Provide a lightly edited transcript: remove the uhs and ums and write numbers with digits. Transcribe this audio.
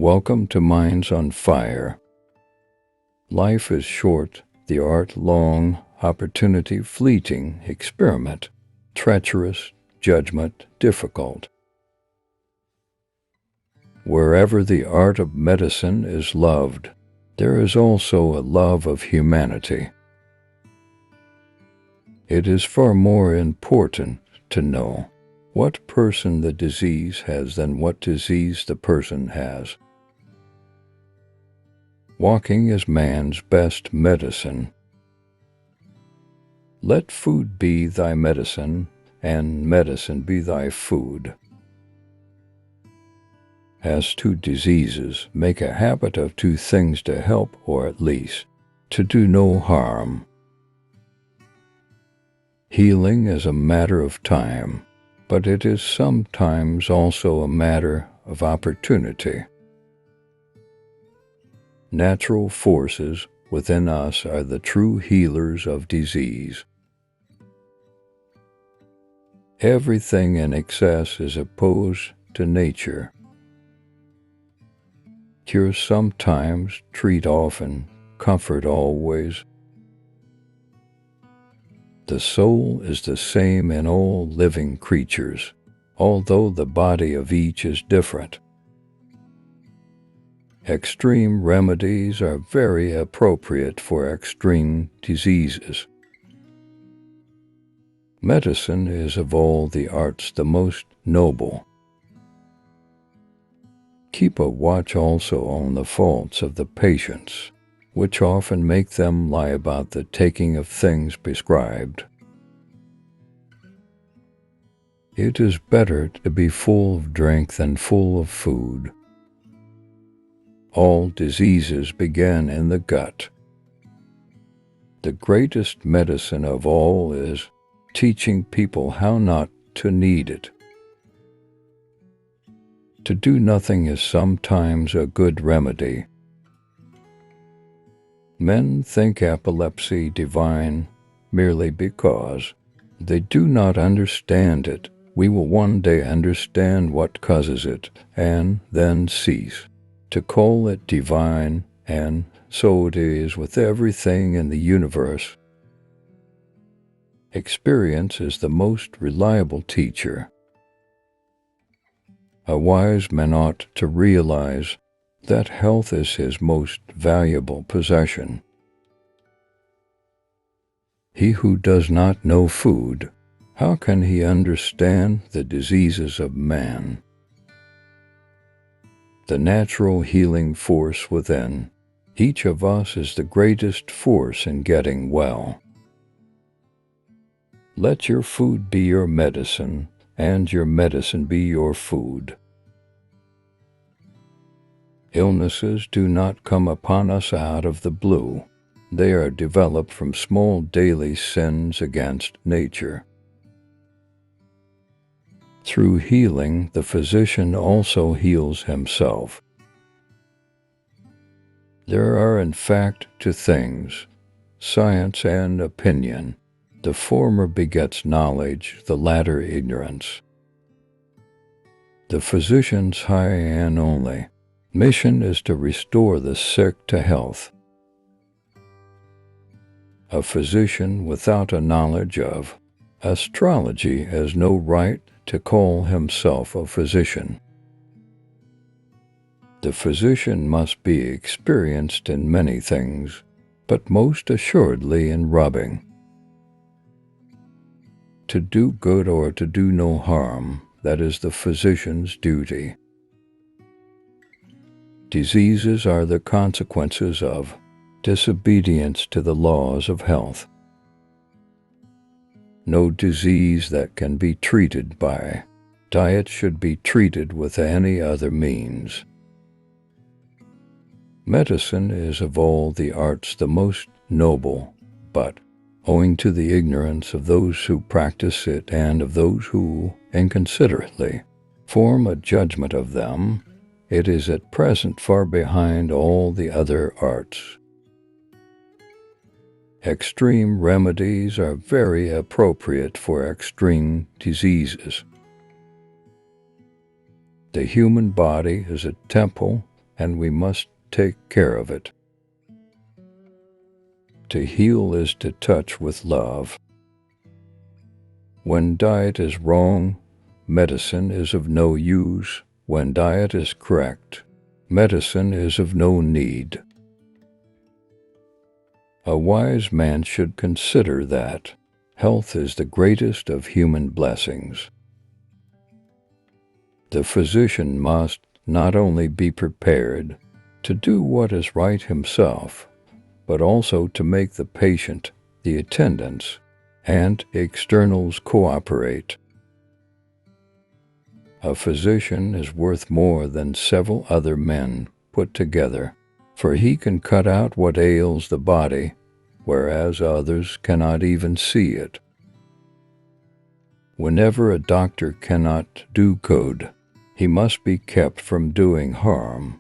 Welcome to Minds on Fire. Life is short, the art long, opportunity fleeting, experiment, treacherous, judgment difficult. Wherever the art of medicine is loved, there is also a love of humanity. It is far more important to know what person the disease has than what disease the person has. Walking is man's best medicine. Let food be thy medicine, and medicine be thy food. As to diseases, make a habit of two things to help, or at least to do no harm. Healing is a matter of time, but it is sometimes also a matter of opportunity. Natural forces within us are the true healers of disease. Everything in excess is opposed to nature. Cure sometimes, treat often, comfort always. The soul is the same in all living creatures, although the body of each is different. Extreme remedies are very appropriate for extreme diseases. Medicine is of all the arts the most noble. Keep a watch also on the faults of the patients, which often make them lie about the taking of things prescribed. It is better to be full of drink than full of food. All diseases begin in the gut. The greatest medicine of all is teaching people how not to need it. To do nothing is sometimes a good remedy. Men think epilepsy divine merely because they do not understand it. We will one day understand what causes it, and then cease to call it divine, and so it is with everything in the universe. Experience is the most reliable teacher. A wise man ought to realize that health is his most valuable possession. He who does not know food, how can he understand the diseases of man? The natural healing force within each of us is the greatest force in getting well. Let your food be your medicine, and your medicine be your food. Illnesses do not come upon us out of the blue. They are developed from small daily sins against nature. Through healing, the physician also heals himself. There are in fact two things, science and opinion. The former begets knowledge, the latter ignorance. The physician's high and only mission is to restore the sick to health. A physician without a knowledge of astrology has no right to call himself a physician. The physician must be experienced in many things, but most assuredly in rubbing. To do good or to do no harm, that is the physician's duty. Diseases are the consequences of disobedience to the laws of health. No disease that can be treated by diet should be treated with any other means. Medicine is of all the arts the most noble, but owing to the ignorance of those who practice it and of those who, inconsiderately, form a judgment of them, it is at present far behind all the other arts. Extreme remedies are very appropriate for extreme diseases. The human body is a temple, and we must take care of it. To heal is to touch with love. When diet is wrong, medicine is of no use. When diet is correct, medicine is of no need. A wise man should consider that health is the greatest of human blessings. The physician must not only be prepared to do what is right himself, but also to make the patient, the attendants, and externals cooperate. A physician is worth more than several other men put together, for he can cut out what ails the body, whereas others cannot even see it. Whenever a doctor cannot do good, he must be kept from doing harm.